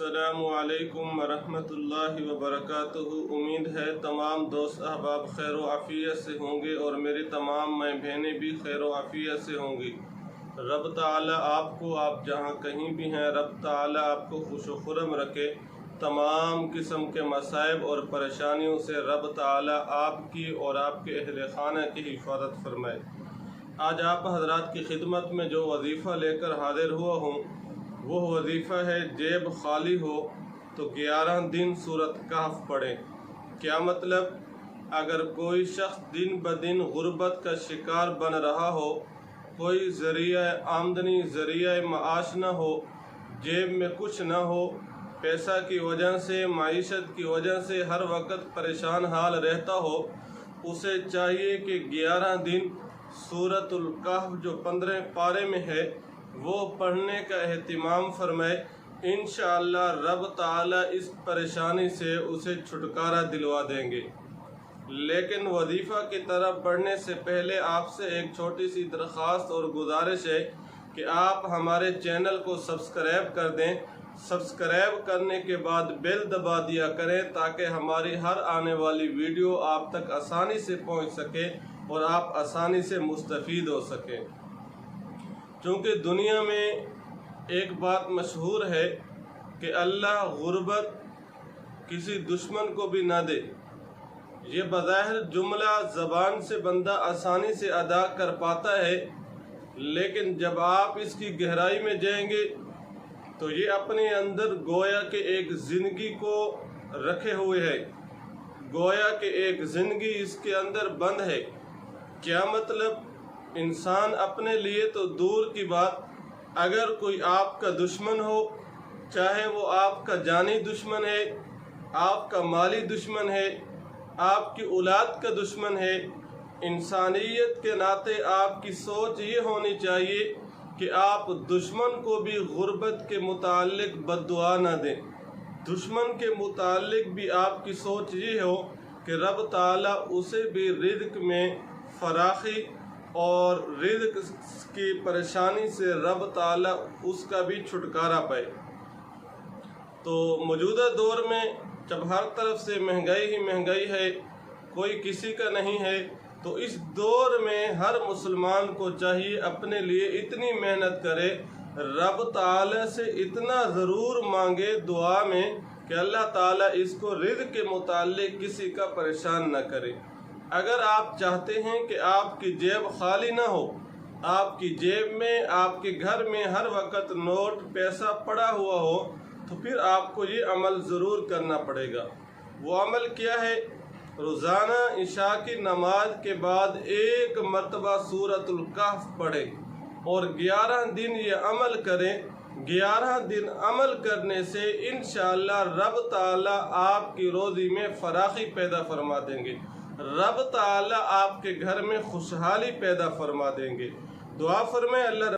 السلام علیکم ورحمۃ اللہ وبرکاتہ۔ امید ہے تمام دوست احباب خیر و عافیت سے ہوں گے اور میری تمام ماں بہنیں بھی خیر و عافیت سے ہوں گی۔ رب تعالیٰ آپ کو، آپ جہاں کہیں بھی ہیں، رب تعالیٰ آپ کو خوش و خرم رکھے۔ تمام قسم کے مصائب اور پریشانیوں سے رب تعالیٰ آپ کی اور آپ کے اہل خانہ کی حفاظت فرمائے۔ آج آپ حضرات کی خدمت میں جو وظیفہ لے کر حاضر ہوا ہوں وہ وظیفہ ہے جیب خالی ہو تو 11 دن سورۃ کہف پڑھیں۔ کیا مطلب؟ اگر کوئی شخص دن بدن غربت کا شکار بن رہا ہو، کوئی ذریعہ آمدنی، ذریعہ معاش نہ ہو، جیب میں کچھ نہ ہو، پیسہ کی وجہ سے، معیشت کی وجہ سے ہر وقت پریشان حال رہتا ہو، اسے چاہیے کہ 11 دن سورۃ الکہف جو 15 پارے میں ہے وہ پڑھنے کا اہتمام فرمائے۔ انشاءاللہ رب تعالیٰ اس پریشانی سے اسے چھٹکارا دلوا دیں گے۔ لیکن وظیفہ کی طرف بڑھنے سے پہلے آپ سے ایک چھوٹی سی درخواست اور گزارش ہے کہ آپ ہمارے چینل کو سبسکرائب کر دیں۔ سبسکرائب کرنے کے بعد بیل دبا دیا کریں تاکہ ہماری ہر آنے والی ویڈیو آپ تک آسانی سے پہنچ سکے اور آپ آسانی سے مستفید ہو سکیں۔ چونکہ دنیا میں ایک بات مشہور ہے کہ اللہ غربت کسی دشمن کو بھی نہ دے۔ یہ بظاہر جملہ زبان سے بندہ آسانی سے ادا کر پاتا ہے، لیکن جب آپ اس کی گہرائی میں جائیں گے تو یہ اپنے اندر گویا کہ ایک زندگی کو رکھے ہوئے ہے، گویا کہ ایک زندگی اس کے اندر بند ہے۔ کیا مطلب؟ انسان اپنے لیے تو دور کی بات، اگر کوئی آپ کا دشمن ہو، چاہے وہ آپ کا جانی دشمن ہے، آپ کا مالی دشمن ہے، آپ کی اولاد کا دشمن ہے، انسانیت کے ناطے آپ کی سوچ یہ ہونی چاہیے کہ آپ دشمن کو بھی غربت کے متعلق بد دعا نہ دیں۔ دشمن کے متعلق بھی آپ کی سوچ یہ ہو کہ رب تعالیٰ اسے بھی رزق میں فراخی اور رزق کی پریشانی سے رب تعالیٰ اس کا بھی چھٹکارا پائے۔ تو موجودہ دور میں جب ہر طرف سے مہنگائی ہی مہنگائی ہے، کوئی کسی کا نہیں ہے، تو اس دور میں ہر مسلمان کو چاہیے اپنے لیے اتنی محنت کرے، رب تعالیٰ سے اتنا ضرور مانگے دعا میں کہ اللہ تعالیٰ اس کو رزق کے متعلق کسی کا پریشان نہ کرے۔ اگر آپ چاہتے ہیں کہ آپ کی جیب خالی نہ ہو، آپ کی جیب میں، آپ کے گھر میں ہر وقت نوٹ پیسہ پڑا ہوا ہو، تو پھر آپ کو یہ عمل ضرور کرنا پڑے گا۔ وہ عمل کیا ہے؟ روزانہ عشاء کی نماز کے بعد 1 مرتبہ سورۃ الکہف پڑھیں اور 11 دن یہ عمل کریں۔ 11 دن عمل کرنے سے انشاءاللہ رب تعالیٰ آپ کی روزی میں فراخی پیدا فرما دیں گے، رب تعالیٰ آپ کے گھر میں خوشحالی پیدا فرما دیں گے۔ دعا فرمائیں اللہ